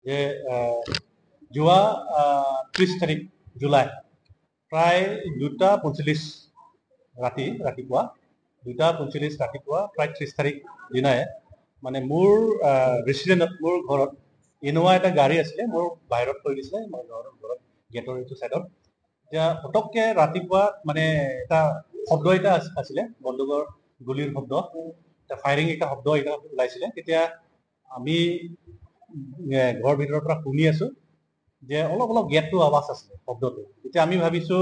যে যোৱা 30 তাৰিখ জুলাই প্ৰায় 2:45 ৰাতিপুৱা 2:45 ৰাতিপুৱা প্ৰায় 30 তাৰিখ দিনাই মানে মোৰ ৰেচিডেণ্টত মোৰ ঘৰত ইনোভা এটা গাড়ী আছিলে মোৰ বাহিৰত থৈ দিছিলে মোৰ ঘৰত গেটৰ এইটো চাইডত এতিয়া পটককে ৰাতিপুৱা মানে এটা শব্দ এটা আছিলে বন্দুকৰ গুলিৰ শব্দ এটা ফায়াৰিং এটা শব্দ এটা ওলাইছিলে তেতিয়া আমি ঘৰৰ ভিতৰৰ পৰা শুনি আছো যে অলপ অলপ গেটটো আৱাজ আছিলে শব্দটো তেতিয়া আমি ভাবিছো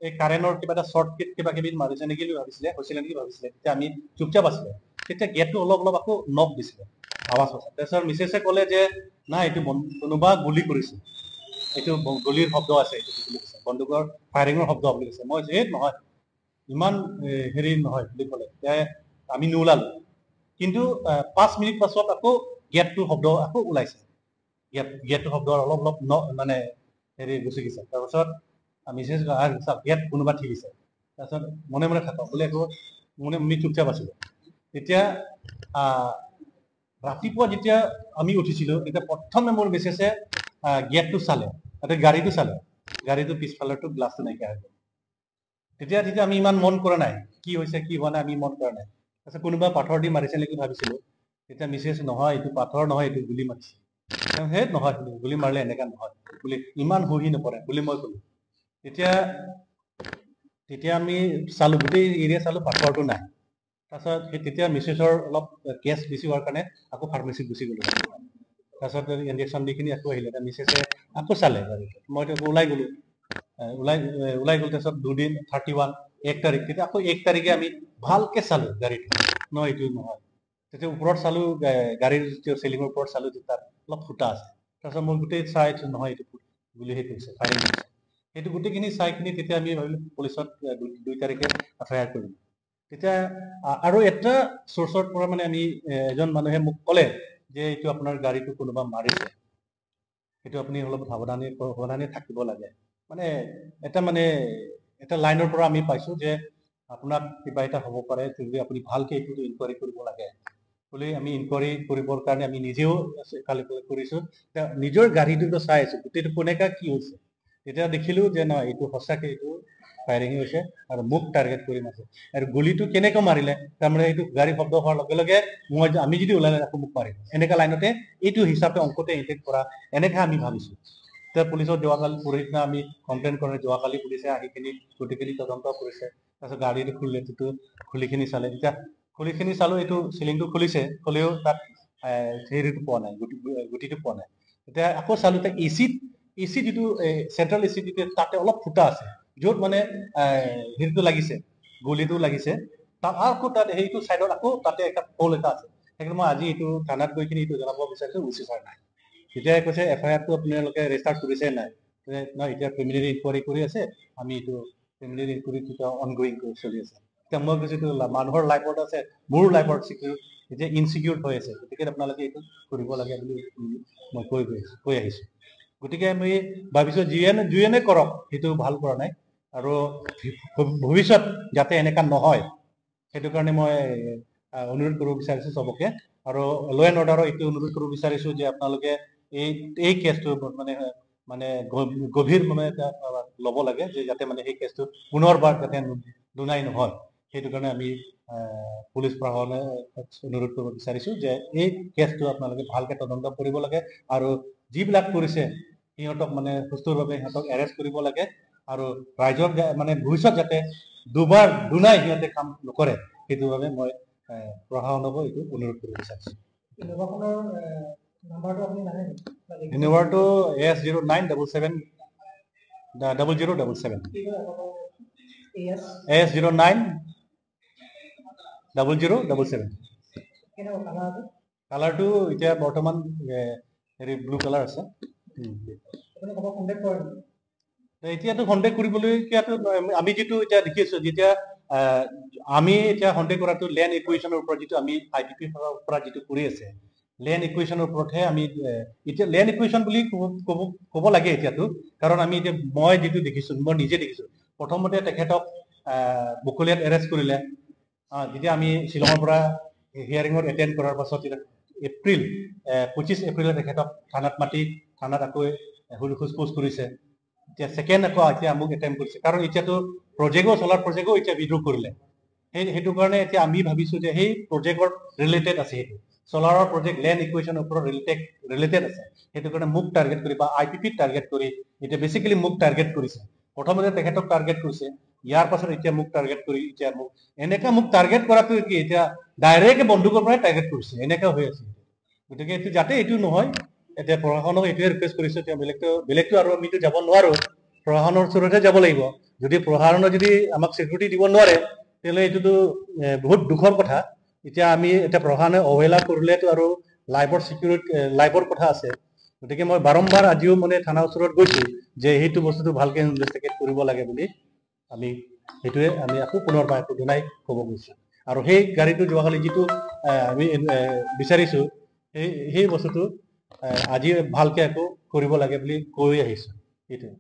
এই কাৰেণ্টৰ কিবা এটা শ্বৰ্টকাট কিবা কিবি মাৰিছে নেকি বুলি হৈছিলে নেকি ভাবিছিলে তেতিয়া আমি চুপচাপ আছিলে তেতিয়া গেটটো অলপ অলপ আকৌ নক দিছিলে আৱাজ আছে তাৰপিছত মিছেছে ক'লে যে নাই এইটো কোনোবা গুলি কৰিছে এইটো গুলিৰ শব্দ আছে এইটো বুলি কৈছে বন্দুকৰ ফায়াৰিঙৰ শব্দ বুলি কৈছে মই যে নহয় ইমান হেৰি নহয় বুলি ক'লে আমি নোলালো কিন্তু 5 মিনিট পাছত আকৌ গেটটোৰ শব্দ আকৌ ওলাইছে গেটটোৰ শব্দ অলপ অলপ মানে হেৰি গুচি গৈছে তাৰপিছত মিছেছ গেট কোনোবা ঠিকিছে তাৰপিছত মনে মনে থাকক বুলি আকৌ আমি চুপচাপ আছিলো তেতিয়া ৰাতিপুৱা যেতিয়া আমি উঠিছিলো তেতিয়া প্ৰথমে মোৰ মিছেছে গেটটো চালে তাতে গাড়ীটো চালে গাড়ীটো পিছফালৰটো গ্লাছটো নাইকিয়া হৈ গ'ল তেতিয়া আমি ইমান মন কৰা নাই কি হৈছে কি হোৱা নাই আমি মন কৰা নাই তাৰপিছত কোনোবা পাথৰ দি মাৰিছে নেকি ভাবিছিলো তেতিয়া মিছেছ নহয় এইটো পাথৰ নহয় এইটো গুলি মাৰিছে সেই নহয় গুলি মাৰিলে এনেকা নহয় বুলি ইমান হুহি নপৰে বুলি মই ক'লো তেতিয়া আমি চালো গোটেই এৰিয়া চালো পাথৰটো নাই তাৰপিছত তেতিয়া মিছেছৰ অলপ কেছ বেছি হোৱাৰ কাৰণে আকৌ ফাৰ্মাচীত গুচি গ'লো তাৰপিছত ইঞ্জেকশ্যন দি কিনি আকৌ আহিলে মিছেছে আকৌ চালে মইতো ওলাই গ'লো ওলাই গ'ল তাৰপিছত 2 দিন 31 1 তাৰিখ তেতিয়া আকৌ 1 তাৰিখে আমি ভালকে চালো গাড়ীটো নহয় এইটো নহয় তেতিয়া ওপৰত চালো গাড়ীৰ যেতিয়া চিলিঙৰ ওপৰত চালো তাত অলপ ফুটা আছে তাৰপিছত মই গোটেই চাই নহয় এইটো গুলি সেইটো হৈছে ফায়াৰিং হৈছে সেইটো গোটেইখিনি চাই কিনি তেতিয়া আমি ভাবিলো পুলিচত 2 তাৰিখে এফআইআৰ কৰিলো তেতিয়া আৰু এটা চ'ৰ্চৰ পৰা মানে আমি এজন মানুহে মোক ক'লে যে এইটো আপোনাৰ গাড়ীটো কোনোবা মাৰিছে সেইটো আপুনি অলপ সাৱধানে থাকিব লাগে মানে এটা লাইনৰ পৰা আমি পাইছো যে আপোনাক কিবা এটা হ'ব পাৰে যদি আপুনি ভালকে এইটো ইনকুৱাৰী কৰিব লাগে বুলি আমি ইনকুৱাৰী কৰিবৰ কাৰণে আমি নিজেও কৰিছো নিজৰ গাড়ীটোতো চাই আছো গোটেইটো কোনেকা কি হৈছে তেতিয়া দেখিলো যে নহয় এইটো সঁচাকে এইটো ফায়াৰিং হৈছে আৰু মোক টাৰ্গেট কৰি মাৰিছে আৰু গুলিটো কেনেকৈ মাৰিলে তাৰমানে এইটো গাড়ী শব্দ হোৱাৰ লগে লগে আমি যদি ওলাই আকৌ মোক মাৰিম এনেকা লাইনতে এইটো হিচাপে অংকতে ইনটেক্ট কৰা এনেকা আমি ভাবিছো তেতিয়া পুলিচত যোৱাকালি পৰহিদিনা আমি কমপ্লেইন কৰে যোৱাকালি পুলিচে আহি কিনি গোটেইখিনি তদন্ত কৰিছে তাৰপিছত গাড়ীটো খুলিখিনি চালে তেতিয়া খুলিখিনি চালো এইটো চিলিংটো খুলিছে হ'লেও তাত হেৰিটো পোৱা নাই গুটিটো পোৱা নাই এতিয়া আকৌ চালো এচি যিটো চেণ্ট্ৰেল এচি যিটো তাতে অলপ ফুটা আছে য'ত মানে হেৰিটো লাগিছে গুলিটো লাগিছে তাত আকৌ তাত সেইটো চাইডত আকৌ তাতে এটা হোল এটা আছে সেইকাৰণে মই আজি এইটো থানাত গৈ কিনি এইটো জনাব বিচাৰিছো উচি ছাৰ নাই তেতিয়া কৈছে এফআইআৰটো আপোনালোকে ৰেজিষ্টাৰ কৰিছে নাই এতিয়া প্ৰিমিনাৰী ইনকুৱাৰী কৰি আছে আমি এইটো প্ৰিমিনাৰী ইনকুৱাৰী অনগয়িং চলি আছে এতিয়া মই কৈছো মানুহৰ লাইফত আছে মোৰ লাইফত এতিয়া ইনচিকিউৰ হৈ আছে গতিকে আপোনালোকে এইটো কৰিব লাগে বুলি মই কৈ আহিছো গতিকে আমি ভাবিছো যিয়ে কৰক সেইটো ভাল কৰা নাই আৰু ভৱিষ্যত যাতে এনেকা নহয় সেইটো কাৰণে মই অনুৰোধ কৰিব বিচাৰিছো চবকে আৰু ল এণ্ড অৰ্ডাৰৰ এইটো অনুৰোধ কৰিব বিচাৰিছো যে আপোনালোকে এই কেছটো মানে গভীৰ মানে ল'ব লাগে যে যাতে মানে সেই কেছটো পুনৰবাৰ যাতে দুনাই নহয় সেইটো কাৰণে আমি পুলিচ প্ৰশাসনে অনুৰোধ কৰিব বিচাৰিছো যে এই কেছটো আপোনালোকে ভালকে তদন্ত কৰিব লাগে আৰু যিবিলাক কৰিছে সিহঁতক মানে সুস্থভাৱে সিহঁতক এৰেষ্ট কৰিব লাগে আৰু ৰাইজৰ মানে ভৱিষ্যত যাতে দুনাই সিহঁতে কাম নকৰে সেইটো বাবে মই প্ৰশাসনকো এইটো অনুৰোধ কৰিব বিচাৰিছো ইনোভাটো AS0977 0077 AS09 0077 কালাৰটো এতিয়া বৰ্তমান হেৰি ব্লু কালাৰ আছে এতিয়াতো কণ্টেক্ট কৰিবলৈ আমি যিটো এতিয়া দেখিছো যেতিয়া আমি এতিয়া কণ্টেক্ট কৰাটো লেণ্ড ইকুৱেশ্যনৰ ওপৰত যিটো আমি IPP পৰা যিটো কৰি আছে লেণ্ড ইকুৱেশ্যনৰ ওপৰতহে আমি এতিয়া লেণ্ড ইকুৱেশ্যন বুলি ক'ব লাগে এতিয়াতো কাৰণ আমি এতিয়া মই যিটো দেখিছো মই নিজে দেখিছো প্ৰথমতে তেখেতক বকলিয়াত এৰেষ্ট কৰিলে যেতিয়া আমি শ্বিলঙৰ পৰা হিয়াৰিঙত এটেণ্ড কৰাৰ পাছত এপ্ৰিল 25 এপ্ৰিলত তেখেতক থানাত মাতি থানাত আকৌ সোধ-পোছ কৰিছে। এতিয়া ছেকেণ্ড আকৌ এতিয়া মোক এটেম্প কৰিছে, কাৰণ এতিয়াতো চলাৰ প্ৰজেক্টো এতিয়া বিদ্ৰোহ কৰিলে। সেইটো কাৰণে এতিয়া আমি ভাবিছো যে সেই প্ৰজেক্টৰ ৰিলেটেড আছে, সেইটো চলাৰৰ প্ৰজেক্ট লেণ্ড ইকুৱেশ্যনৰ ওপৰত ৰিলেটেড আছে, সেইটো কাৰণে মোক টাৰ্গেট কৰি বা IPP টাৰ্গেট কৰি এতিয়া বেচিকেলি মোক টাৰ্গেট কৰিছে। প্ৰথমতে তেখেতক টাৰ্গেট কৰিছে, ইয়াৰ পাছত এতিয়া মোক টাৰ্গেট কৰি এতিয়া মোক টাৰ্গেট কৰাটো কি এতিয়া ডাইৰেক্ট বন্দুকৰ পৰাই টাৰ্গেট কৰিছে, এনেকা হৈ আছে। গতিকে এইটো যাতে এইটো নহয়, এতিয়া প্ৰশাসনক এইটোৱে ৰিকুৱেষ্ট কৰিছো, এতিয়া বেলেগটো আৰু আমিতো যাব নোৱাৰো, প্ৰশাসনৰ ওচৰতহে যাব লাগিব। যদি প্ৰশাসনে যদি আমাক চিকিউৰিটি দিব নোৱাৰে তেতিয়াহ'লে এইটোতো বহুত দুখৰ কথা। এতিয়া প্ৰশাসনে অৱহেলা কৰিলেতো আৰু লাইফৰ কথা আছে। গতিকে মই বাৰম্বাৰ আজিও থানাৰ ওচৰত গৈছো যে সেইটো বস্তুটো ভালকে ইনভেষ্টিগেট কৰিব লাগে বুলি সেইটোৱে আমি আকৌ পুনৰবাৰ দুনাই ক'ব গৈছো। আৰু সেই গাড়ীটো যোৱাকালি যিটো আমি বিচাৰিছো সেই বস্তুটো আজি ভালকে আকৌ কৰিব লাগে বুলি কৈ আহিছো। সেইটোৱে।